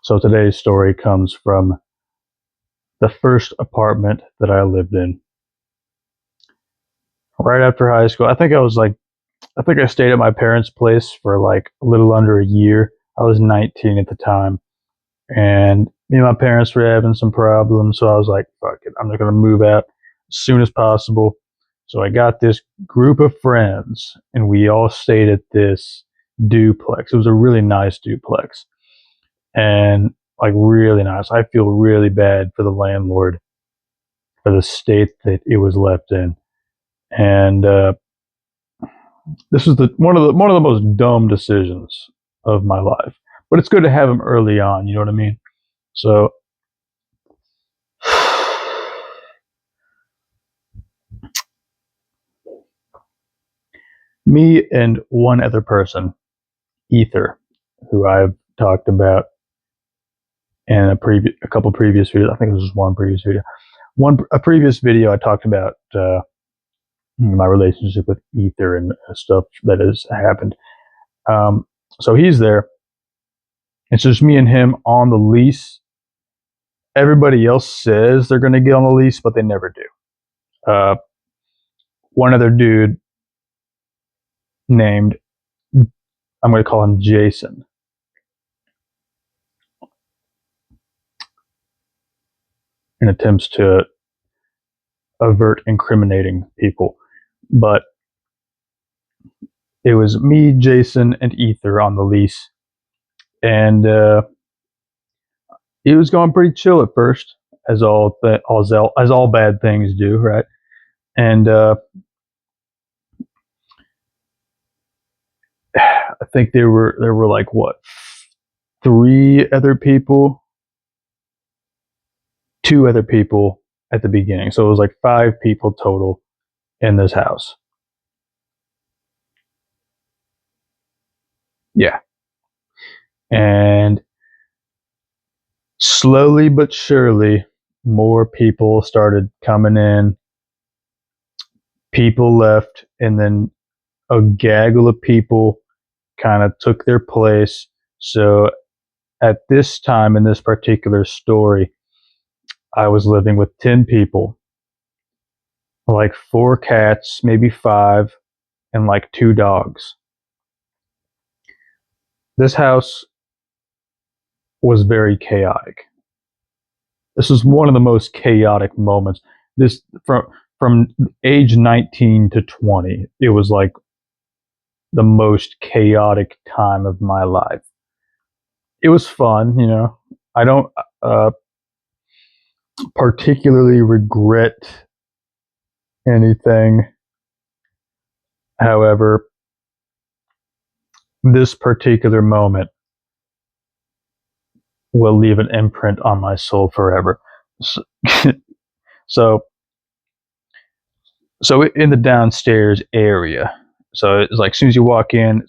So today's story comes from the first apartment that I lived in. Right after high school, I think I stayed at my parents' place for like a little under a year. I was 19 at the time, and me and my parents were having some problems, so I was like, fuck it, I'm just gonna move out as soon as possible. So I got this group of friends, and we all stayed at this duplex. It was a really nice duplex, and like really nice. I feel really bad for the landlord for the state that it was left in, and this was the one of the most dumb decisions of my life. But it's good to have them early on. You know what I mean? So me and one other person, Ether, who I've talked about in a couple previous videos. I think it was just one previous video. A previous video I talked about my relationship with Ether and stuff that has happened. So he's there. It's just me and him on the lease. Everybody else says they're going to get on the lease, but they never do. One other dude named, I'm going to call him Jason, in attempts to avert incriminating people. But it was me, Jason, and Ether on the lease. And it was going pretty chill at first, as all bad things do, right? And I think there were like what, 2 other people at the beginning. So it was like 5 people total in this house. Yeah. And slowly but surely, more people started coming in. People left, and then a gaggle of people kind of took their place. So at this time in this particular story, I was living with 10 people, like 4 cats, maybe 5, and like 2 dogs. This house was very chaotic. This was one of the most chaotic moments. This from age 19 to 20, it was like the most chaotic time of my life. It was fun, you know. I don't particularly regret anything. However, this particular moment will leave an imprint on my soul forever. So, so, so in the downstairs area, so it's like as soon as you walk in,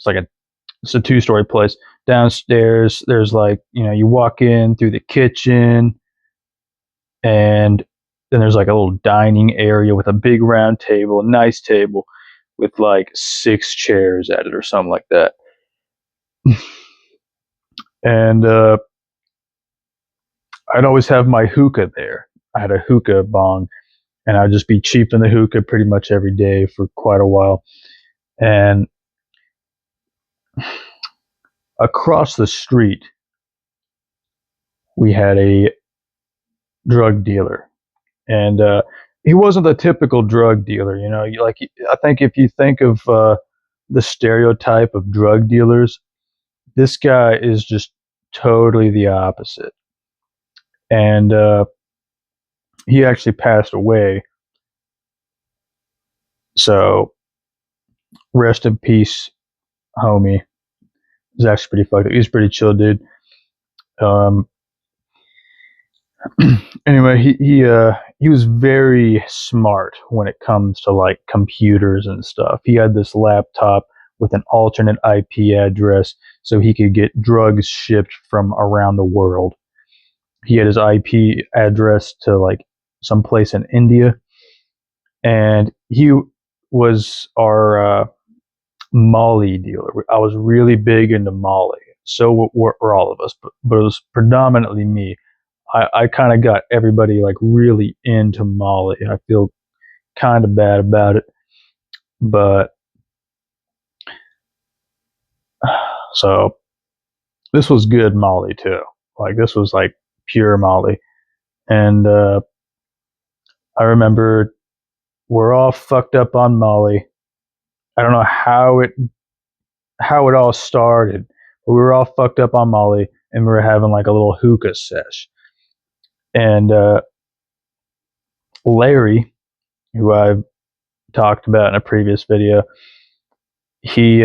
it's a 2-story place. Downstairs, there's like, you know, you walk in through the kitchen, and then there's like a little dining area with a big round table, a nice table with like 6 chairs at it or something like that. And I'd always have my hookah there. I had a hookah bong, and I'd just be cheaping the hookah pretty much every day for quite a while. And across the street, we had a drug dealer, and he wasn't the typical drug dealer. You know, I think if you think of the stereotype of drug dealers, this guy is just totally the opposite. And he actually passed away. So rest in peace, homie. It was actually pretty fucked up. He was pretty chill, dude. Anyway, he was very smart when it comes to like computers and stuff. He had this laptop with an alternate IP address so he could get drugs shipped from around the world. He had his IP address to like some place in India, and he was our Molly dealer. I was really big into Molly, so were all of us, but it was predominantly me. I kind of got everybody like really into Molly. I feel kind of bad about it, but so this was good Molly too. Like this was like pure Molly, and I remember we're all fucked up on Molly. I don't know how it all started, but we were all fucked up on Molly, and we were having like a little hookah sesh. And Larry, who I've talked about in a previous video, he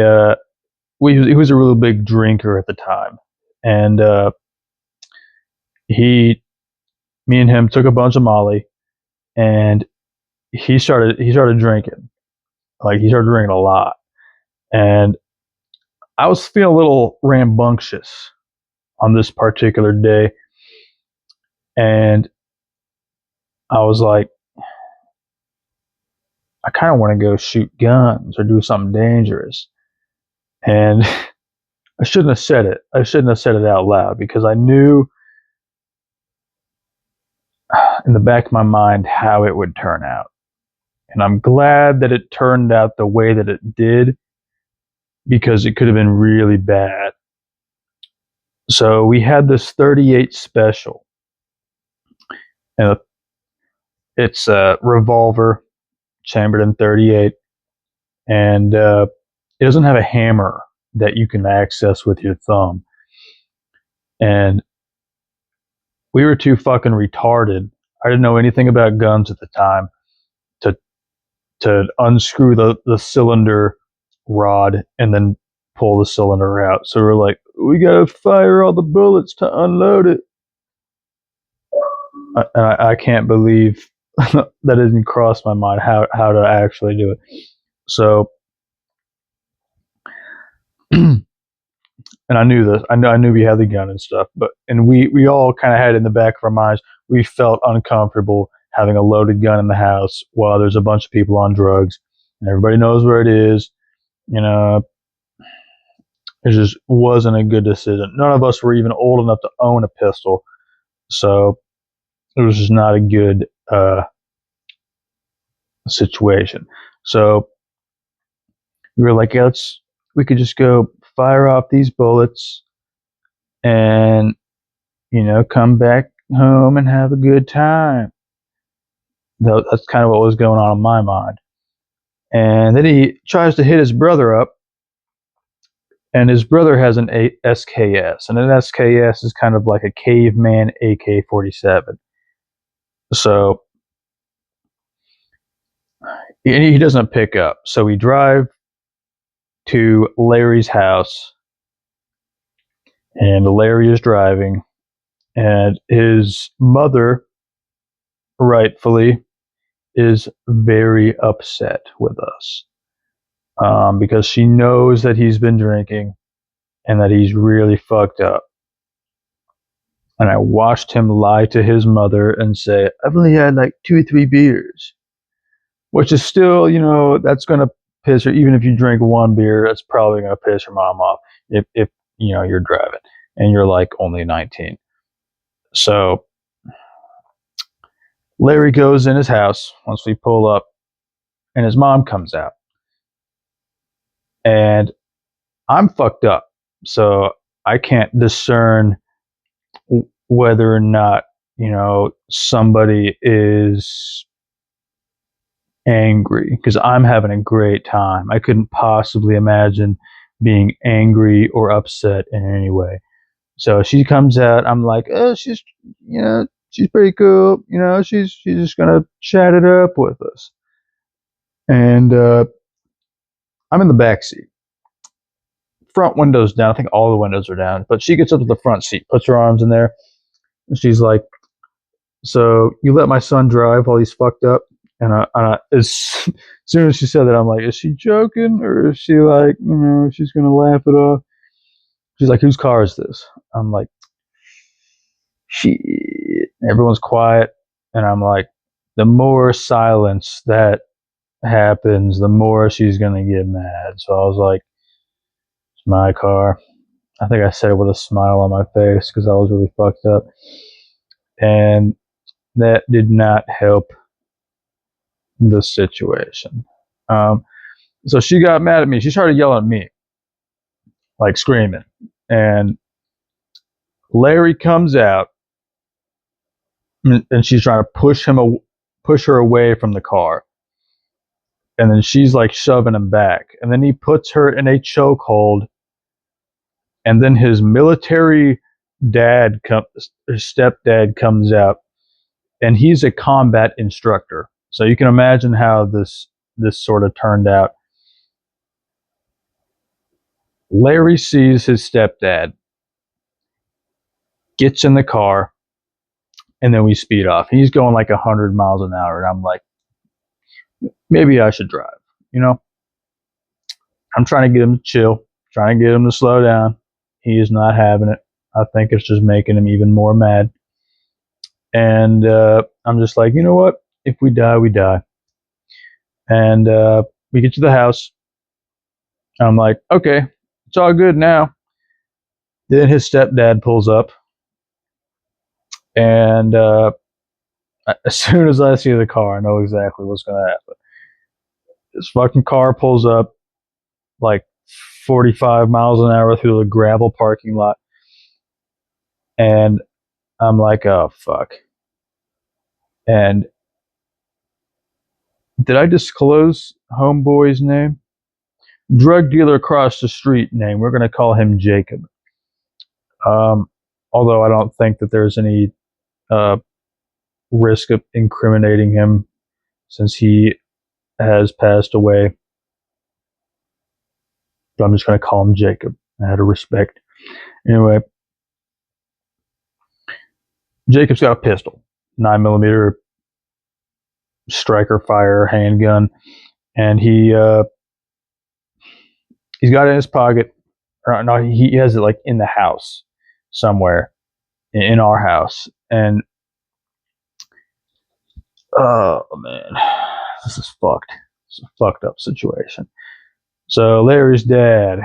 he was a really big drinker at the time, and he, me and him took a bunch of Molly, and he started drinking. Like he started drinking a lot, and I was feeling a little rambunctious on this particular day, and I was like, I kind of want to go shoot guns or do something dangerous. And I shouldn't have said it. I shouldn't have said it out loud because I knew in the back of my mind how it would turn out. And I'm glad that it turned out the way that it did because it could have been really bad. So we had this 38 special, and it's a revolver chambered in 38, and it doesn't have a hammer that you can access with your thumb. And we were too fucking retarded. I didn't know anything about guns at the time to unscrew the cylinder rod and then pull the cylinder out. So we're like, we gotta fire all the bullets to unload it. I can't believe that didn't cross my mind how to actually do it. So, and I knew this. I knew we had the gun and stuff, and we all kind of had it in the back of our minds. We felt uncomfortable having a loaded gun in the house while there's a bunch of people on drugs, and everybody knows where it is. You know, it just wasn't a good decision. None of us were even old enough to own a pistol, so it was just not a good situation. So we were like, yeah, we could just go fire off these bullets and, come back home and have a good time. That's kind of what was going on in my mind. And then he tries to hit his brother up, and his brother has an SKS, and an SKS is kind of like a caveman AK-47. So he doesn't pick up. So we drive to Larry's house, and Larry is driving, and his mother, rightfully, is very upset with us because she knows that he's been drinking and that he's really fucked up. And I watched him lie to his mother and say, I've only had like 2 or 3 beers, which is still, that's going to piss her. Even if you drink 1 beer, that's probably going to piss your mom off if you're driving and you're like only 19. So Larry goes in his house once we pull up, and his mom comes out. And I'm fucked up, so I can't discern whether or not, somebody is angry because I'm having a great time. I couldn't possibly imagine being angry or upset in any way. So she comes out. I'm like, oh, she's pretty cool. She's just gonna chat it up with us. And I'm in the back seat. Front window's down. I think all the windows are down. But she gets up to the front seat, puts her arms in there, and she's like, so you let my son drive while he's fucked up? And as soon as she said that, I'm like, is she joking? Or is she like, she's going to laugh it off? She's like, whose car is this? I'm like, shit. Everyone's quiet. And I'm like, the more silence that happens, the more she's going to get mad. So I was like, it's my car. I think I said it with a smile on my face because I was really fucked up. And that did not help the situation. Um, so she got mad at me. She started yelling at me, like screaming. And Larry comes out, and she's trying to push her away from the car. And then she's like shoving him back. And then he puts her in a chokehold. And then his military his stepdad comes out, and he's a combat instructor. So you can imagine how this sort of turned out. Larry sees his stepdad, gets in the car, and then we speed off. He's going like 100 miles an hour, and I'm like, maybe I should drive. You know, I'm trying to get him to chill, trying to get him to slow down. He is not having it. I think it's just making him even more mad. And I'm just like, you know what? If we die, we die. And we get to the house. I'm like, okay, it's all good now. Then his stepdad pulls up, and as soon as I see the car, I know exactly what's going to happen. This fucking car pulls up like 45 miles an hour through the gravel parking lot, and I'm like, oh fuck. And did I disclose homeboy's name? Drug dealer across the street name. We're going to call him Jacob. Um, Although I don't think that there's any uh, risk of incriminating him since he has passed away. But I'm just going to call him Jacob out of respect. Anyway, Jacob's got a pistol, 9mm striker fire handgun, and he's got it in his pocket. Or no, he has it like in the house somewhere, in our house. And oh man, this is fucked. It's a fucked up situation. So Larry's dad,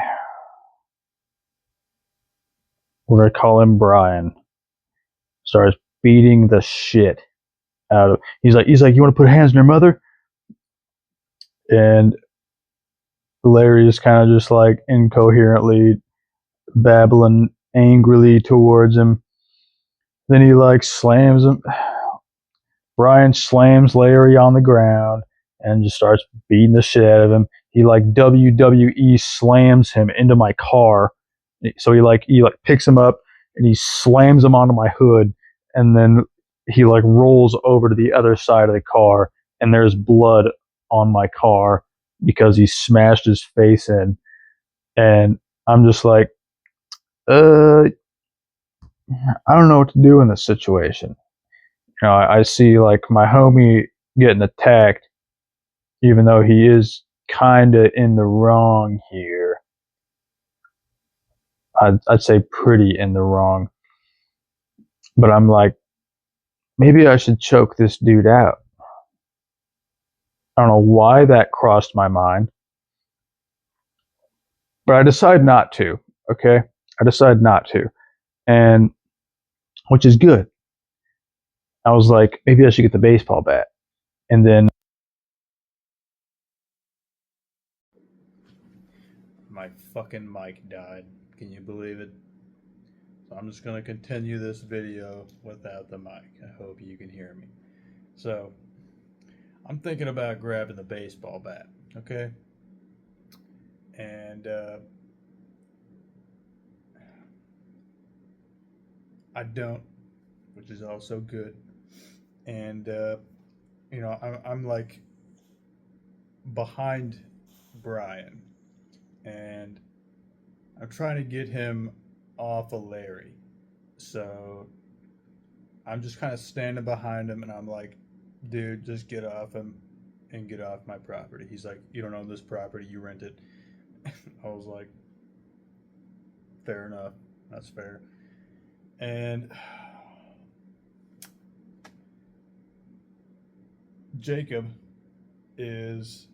we're gonna call him Brian, starts beating the shit out of. He's like, you want to put hands on your mother? And Larry is kind of just like incoherently babbling angrily towards him. Then he like slams him. Brian slams Larry on the ground and just starts beating the shit out of him. He like WWE slams him into my car. So he picks him up and he slams him onto my hood, and then he like rolls over to the other side of the car, and there's blood on my car because he smashed his face in. And I'm just like, I don't know what to do in this situation. You know, I see like my homie getting attacked, even though he is kind of in the wrong here. I'd say pretty in the wrong. But I'm like, maybe I should choke this dude out. I don't know why that crossed my mind, but I decide not to. Okay, I decide not to, and which is good. I was like, maybe I should get the baseball bat, and then my fucking mic died. Can you believe it? So I'm just going to continue this video without the mic. I hope you can hear me. So I'm thinking about grabbing the baseball bat, okay? And I don't, which is also good. And, you know, I'm like behind Brian, and I'm trying to get him off of Larry. So I'm just kind of standing behind him, and I'm like, dude, just get off him and get off my property. He's like, you don't own this property, you rent it. I was like, fair enough. That's fair. And Jacob is,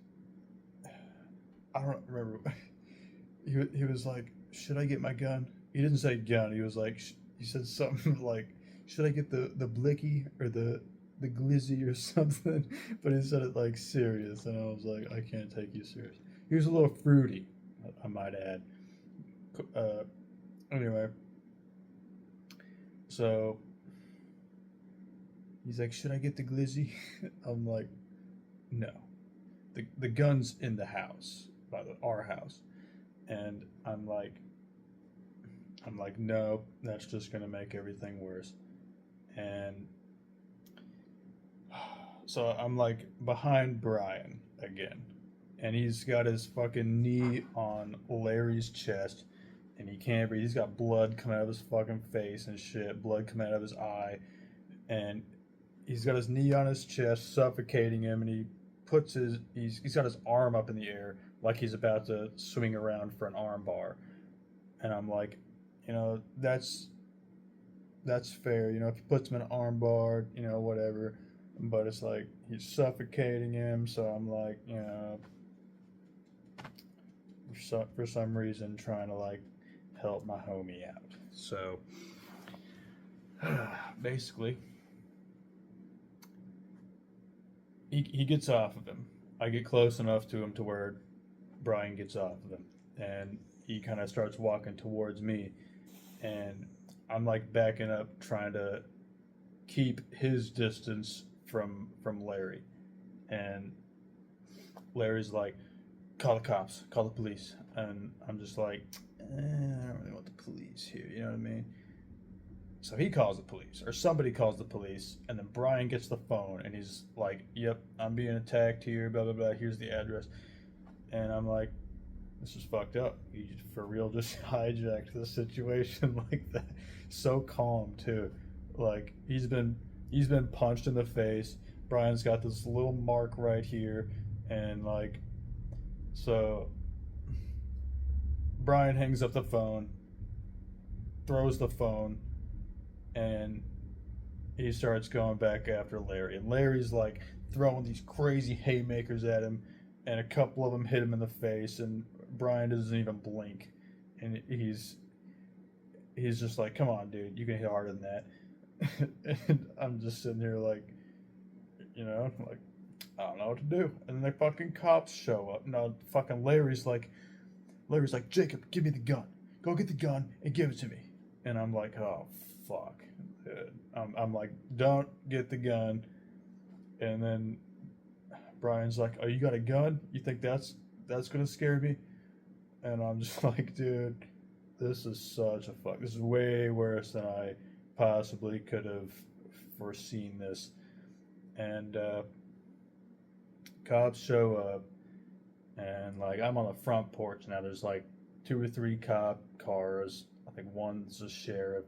I don't remember. He was like, should I get my gun? he didn't say gun. He was like, he said something like, "Should I get the blicky or the glizzy or something?" But he said it like serious, and I was like, I can't take you serious. He was a little fruity, I might add. Uh, anyway, so he's like, "Should I get the glizzy?" I'm like, "No, the gun's in the house, by our house," and I'm like, "No, that's just gonna make everything worse." And so I'm like behind Brian again, and he's got his fucking knee on Larry's chest, and he can't breathe. He's got blood coming out of his fucking face and shit, blood coming out of his eye, and he's got his knee on his chest, suffocating him, and he's got his arm up in the air like he's about to swing around for an arm bar, and I'm like, that's fair, if he puts him in an arm bar, whatever, but it's like he's suffocating him, so I'm like, for some reason trying to like help my homie out. So basically, he gets off of him. I get close enough to him to where Brian gets off of him, and he kind of starts walking towards me, and I'm like backing up, trying to keep his distance from Larry, and Larry's like, "Call the cops, call the police," and I'm just like, I don't really want the police here, you know what I mean? So he calls the police, or somebody calls the police, and then Brian gets the phone, and he's like, "Yep, I'm being attacked here, blah blah blah. Here's the address," and I'm like, "This is fucked up. He for real just hijacked the situation like that. So calm too. Like he's been punched in the face. Brian's got this little mark right here, and like so Brian hangs up the phone, throws the phone, and he starts going back after Larry. And Larry's like throwing these crazy haymakers at him, and a couple of them hit him in the face, and Brian doesn't even blink, and he's just like, "Come on, dude, you can hit harder than that." And I'm just sitting here like, like I don't know what to do. And then the fucking cops show up. No, fucking Larry's like, "Jacob, give me the gun. Go get the gun and give it to me." And I'm like, "Oh fuck." I'm like, "Don't get the gun." And then Brian's like, "Oh, you got a gun? You think that's gonna scare me?" And I'm just like, "Dude, this is such a fuck. This is way worse than I possibly could have foreseen this." And cops show up, and like I'm on the front porch now. There's like two or three cop cars. I think one's a sheriff,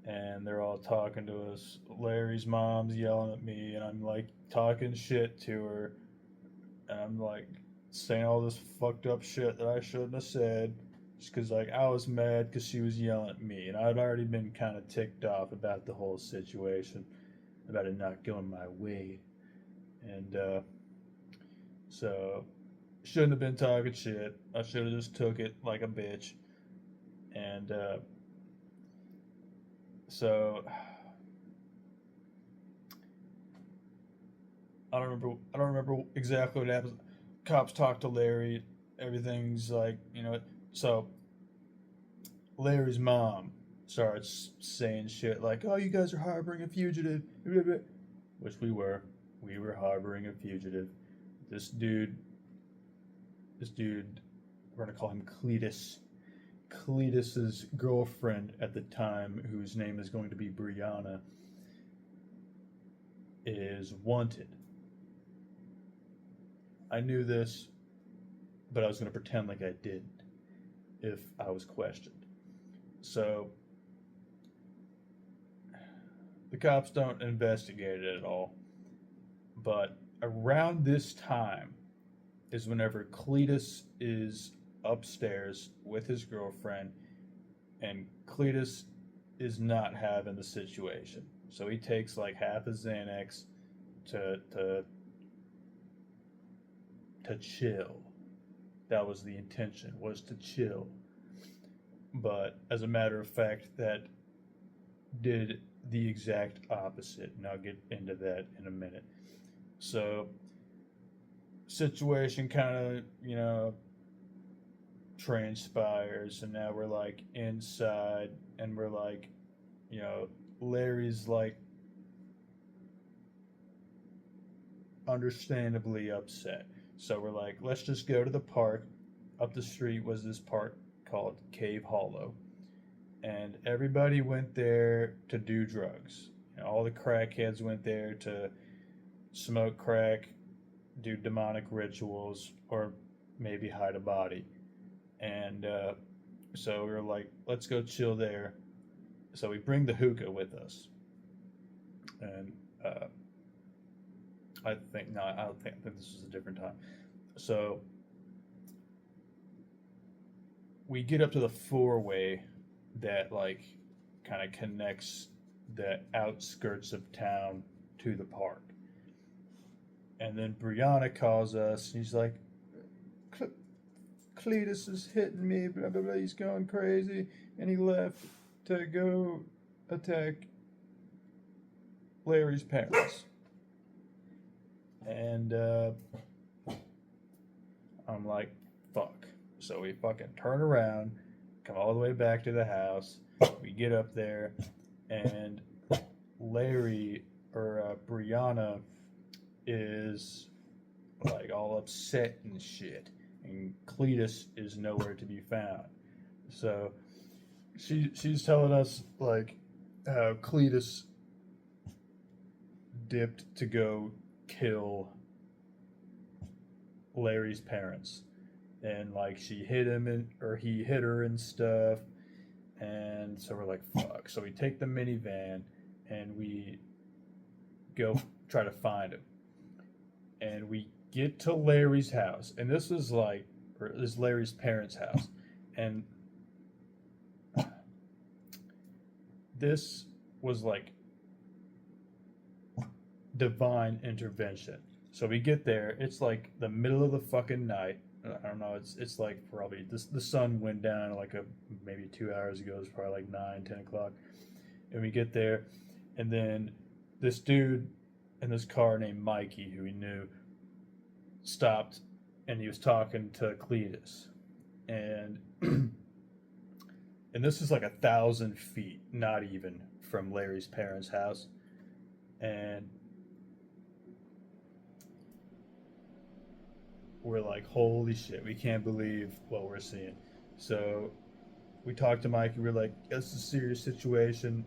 and they're all talking to us. Larry's mom's yelling at me, and I'm like talking shit to her, and I'm like saying all this fucked up shit that I shouldn't have said, just because like I was mad because she was yelling at me, and I'd already been kind of ticked off about the whole situation, about it not going my way, and so shouldn't have been talking shit. I should have just took it like a bitch, and so I don't remember exactly what happens. Cops talk to Larry. Everything's like, so Larry's mom starts saying shit like, "Oh, you guys are harboring a fugitive," which we were. We were harboring a fugitive. This dude, this dude, we're gonna call him Cletus. Cletus's girlfriend at the time, whose name is going to be Brianna, is wanted. I knew this, but I was going to pretend like I didn't if I was questioned. So the cops don't investigate it at all. But around this time is whenever Cletus is upstairs with his girlfriend, and Cletus is not having the situation. So he takes like half a Xanax to to to chill. That was the intention, was to chill. but as a matter of fact, that did the exact opposite, and I'll get into that in a minute. So, situation kind of, transpires, and now we're like inside, and we're like, Larry's like understandably upset. So we're like, let's just go to the park. Up the street was this park called Cave Hollow, and everybody went there to do drugs. All the crackheads went there to smoke crack, do demonic rituals, or maybe hide a body. And so we were like, let's go chill there. So we bring the hookah with us, and I think no, I think this was a different time. So we get up to the four-way that like kind of connects the outskirts of town to the park. And then Brianna calls us. He's like, Cletus is hitting me, blah, blah, blah. He's going crazy. And he left to go attack Larry's parents. And I'm like, fuck. So we fucking turn around, come all the way back to the house. We get up there, and Larry or Brianna is like all upset and shit, and Cletus is nowhere to be found. So she's telling us like how Cletus dipped to go kill Larry's parents, and like she hit him or he hit her and stuff. And so we're like, fuck. So we take the minivan and we go try to find him. And we get to Larry's house, and this was like, or this is Larry's parents' house, and this was like divine intervention. So we get there, it's like the middle of the fucking night. I don't know, it's like probably the sun went down like maybe 2 hours ago. It's probably like 9, 10 o'clock, and we get there, and then this dude in this car named Mikey, who we knew, stopped, and he was talking to Cletus, and and this is like 1,000 feet, not even, from Larry's parents' house, and we're like, holy shit, we can't believe what we're seeing. So we talked to Mikey. We're like, this is a serious situation.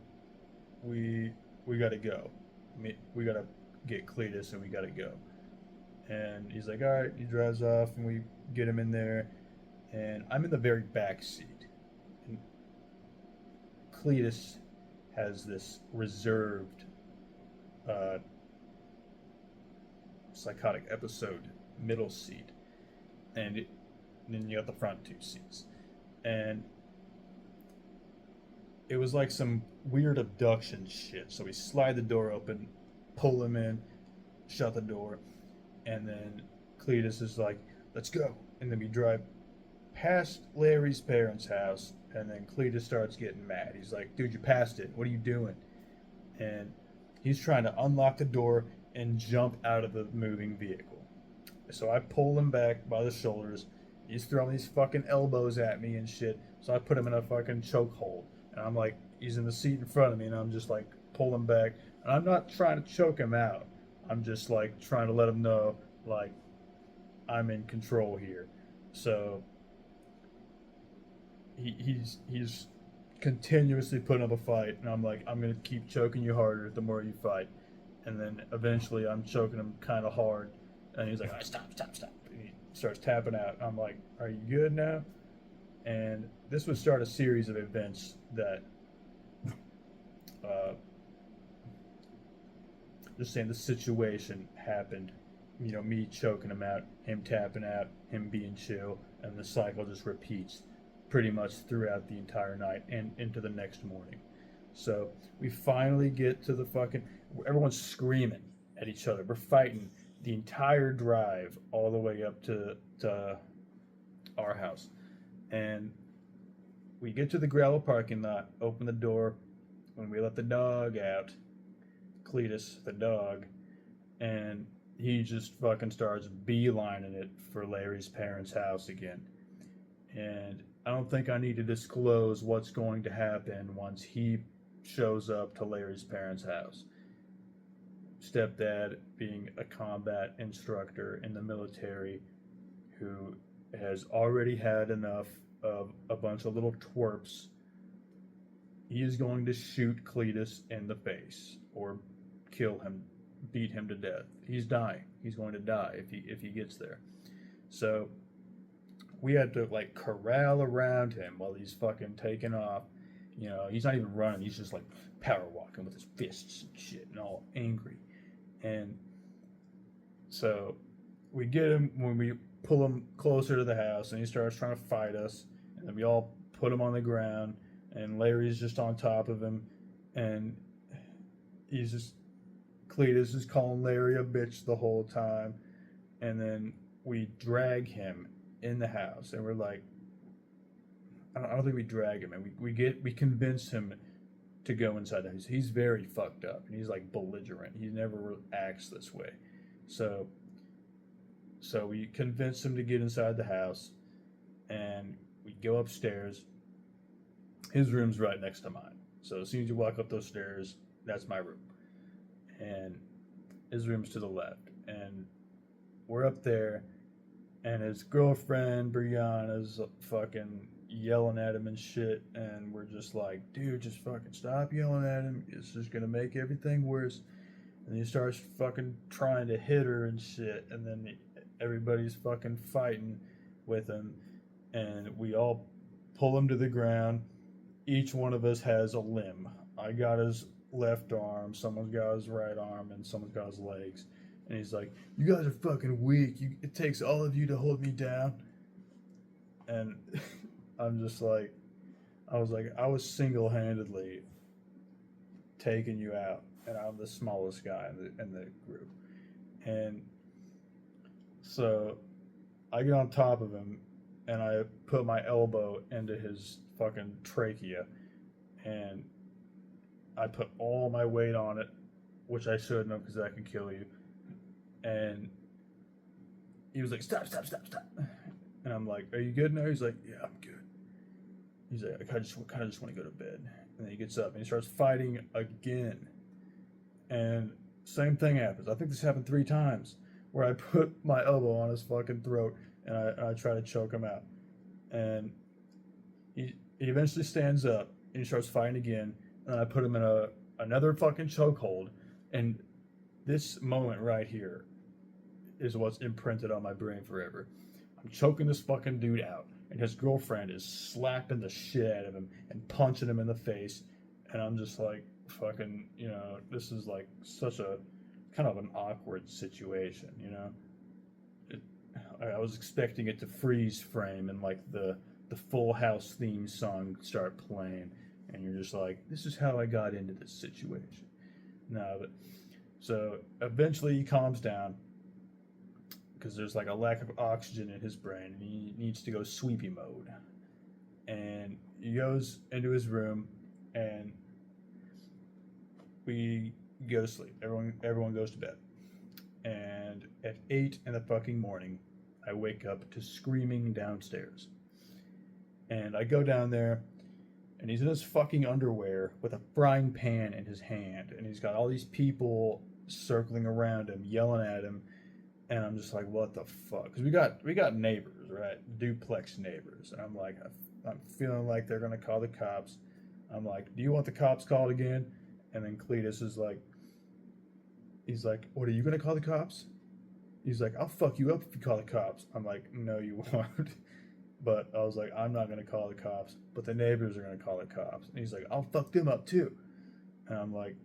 We gotta go. We gotta get Cletus, and we gotta go. And he's like, all right. He drives off, and we get him in there, and I'm in the very back seat. And Cletus has this reserved psychotic episode middle seat, and then you got the front two seats, and it was like some weird abduction shit. So we slide the door open, pull him in, shut the door, and then Cletus is like, let's go. And then we drive past Larry's parents' house, and then Cletus starts getting mad. He's like, dude, you passed it. What are you doing? And he's trying to unlock the door and jump out of the moving vehicle. So I pull him back by the shoulders. He's throwing these fucking elbows at me and shit. So I put him in a fucking chokehold. And I'm like, he's in the seat in front of me, and I'm just like, pull him back. And I'm not trying to choke him out. I'm just like trying to let him know, like, I'm in control here. So he's continuously putting up a fight, and I'm like, I'm gonna keep choking you harder the more you fight. And then eventually I'm choking him kind of hard, and he's like, all right, stop. And he starts tapping out. I'm like, are you good now? And this would start a series of events that just saying the situation happened, me choking him out, him tapping out, him being chill, and the cycle just repeats pretty much throughout the entire night and into the next morning. So we finally get to the fucking, everyone's screaming at each other. We're fighting the entire drive all the way up to our house. And we get to the gravel parking lot, open the door, when we let the dog out, Cletus, the dog, and he just fucking starts beelining it for Larry's parents' house again. And I don't think I need to disclose what's going to happen once he shows up to Larry's parents' house. Stepdad being a combat instructor in the military who has already had enough of a bunch of little twerps. He is going to shoot Cletus in the face or kill him, beat him to death. He's dying. He's going to die if he gets there. So we had to like corral around him while he's fucking taking off. You know, he's not even running. He's just like power walking with his fists and shit and all angry. And so we get him when we pull him closer to the house, and he starts trying to fight us. And then we all put him on the ground, and Larry's just on top of him, and he's just Cletus is calling Larry a bitch the whole time. And then we drag him in the house, and we're like, I don't think we drag him, and we convince him to go inside the house. He's very fucked up, and he's like belligerent. He never acts this way. So we convince him to get inside the house, and we go upstairs. His room's right next to mine. So as soon as you walk up those stairs, that's my room. And his room's to the left. And we're up there, and his girlfriend, Brianna's fucking yelling at him and shit. And we're just like, dude, just fucking stop yelling at him. It's just going to make everything worse. And he starts fucking trying to hit her and shit. And then everybody's fucking fighting with him. And we all pull him to the ground. Each one of us has a limb. I got his left arm, someone's got his right arm, and someone's got his legs. And he's like, you guys are fucking weak. It takes all of you to hold me down. And I'm just like, I was single-handedly taking you out, and I'm the smallest guy in the group. And so I get on top of him, and I put my elbow into his fucking trachea, and I put all my weight on it, which I shouldn't have because that can kill you. And he was like, stop. And I'm like, are you good now? He's like, yeah, I'm good. He's like, I kind of just want to go to bed. And then he gets up and he starts fighting again. And same thing happens. I think this happened 3 times where I put my elbow on his fucking throat and I try to choke him out. And he eventually stands up and he starts fighting again. And I put him in another fucking chokehold. And this moment right here is what's imprinted on my brain forever. I'm choking this fucking dude out, and his girlfriend is slapping the shit out of him and punching him in the face. And I'm just like, fucking, you know, this is like such a kind of an awkward situation, you know? I was expecting it to freeze frame and like the Full House theme song start playing. And you're just like, this is how I got into this situation. No, but so eventually he calms down because there's like a lack of oxygen in his brain and he needs to go sweepy mode. And he goes into his room and we go to sleep. Everyone goes to bed. And at 8 in the fucking morning, I wake up to screaming downstairs. And I go down there, and he's in his fucking underwear with a frying pan in his hand, and he's got all these people circling around him, yelling at him, and I'm just like, what the fuck? Because we got neighbors, right? Duplex neighbors, and I'm like, I'm feeling like they're gonna call the cops. I'm like, do you want the cops called again? And then Cletus is like, he's like, what, are you gonna call the cops? He's like, I'll fuck you up if you call the cops. I'm like, no, you won't. But I was like, I'm not going to call the cops, but the neighbors are going to call the cops. And he's like, I'll fuck them up too. And I'm like,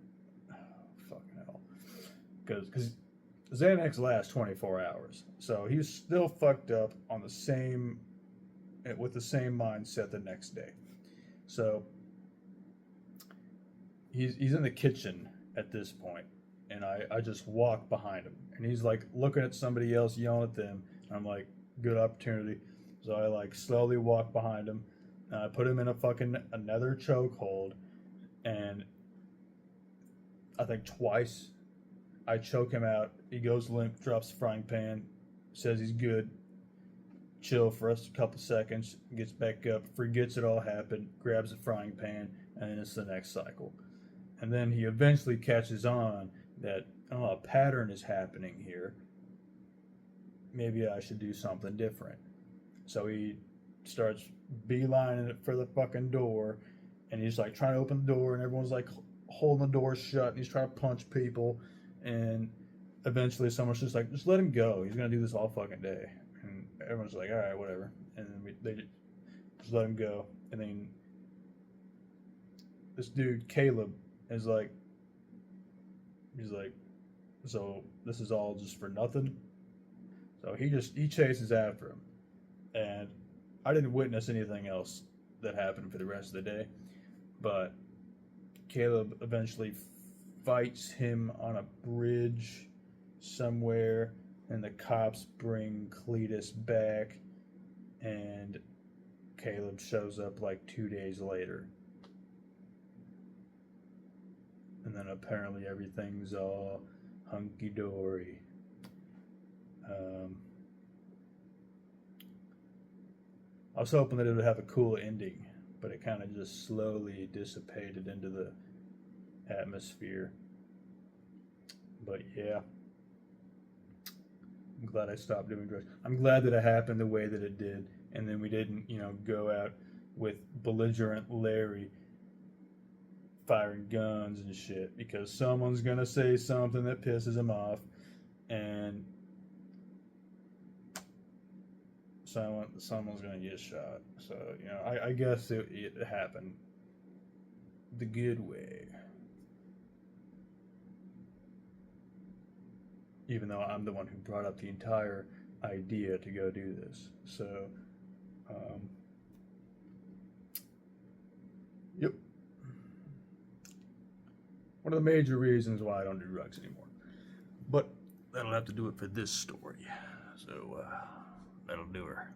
oh, fucking hell. Because Xanax lasts 24 hours. So he was still fucked up on with the same mindset the next day. So he's in the kitchen at this point, and I just walk behind him. And he's like looking at somebody else, yelling at them. And I'm like, good opportunity. So I like slowly walk behind him, I put him in a fucking another chokehold, and I think twice I choke him out. He goes limp, drops the frying pan, says he's good. Chill for us a couple seconds, gets back up, forgets it all happened, grabs the frying pan, and then it's the next cycle. And then he eventually catches on that, oh, a pattern is happening here. Maybe I should do something different. So he starts beelining it for the fucking door, and he's like trying to open the door, and everyone's like holding the door shut, and he's trying to punch people, and eventually someone's just like, just let him go. He's gonna do this all fucking day, and everyone's like, all right, whatever. And then they just let him go, and then this dude Caleb is like, he's like, so this is all just for nothing. So he chases after him, and I didn't witness anything else that happened for the rest of the day, but Caleb eventually fights him on a bridge somewhere, and the cops bring Cletus back, and Caleb shows up like 2 days later. And then apparently everything's all hunky dory. I was hoping that it would have a cool ending, but it kind of just slowly dissipated into the atmosphere. But yeah, I'm glad I stopped doing drugs. I'm glad that it happened the way that it did, and then we didn't, go out with belligerent Larry firing guns and shit, because someone's gonna say something that pisses him off, and someone's gonna get shot. So I guess it happened the good way, even though I'm the one who brought up the entire idea to go do this. So, yep. One of the major reasons why I don't do drugs anymore. But that'll have to do it for this story. So, that'll do her.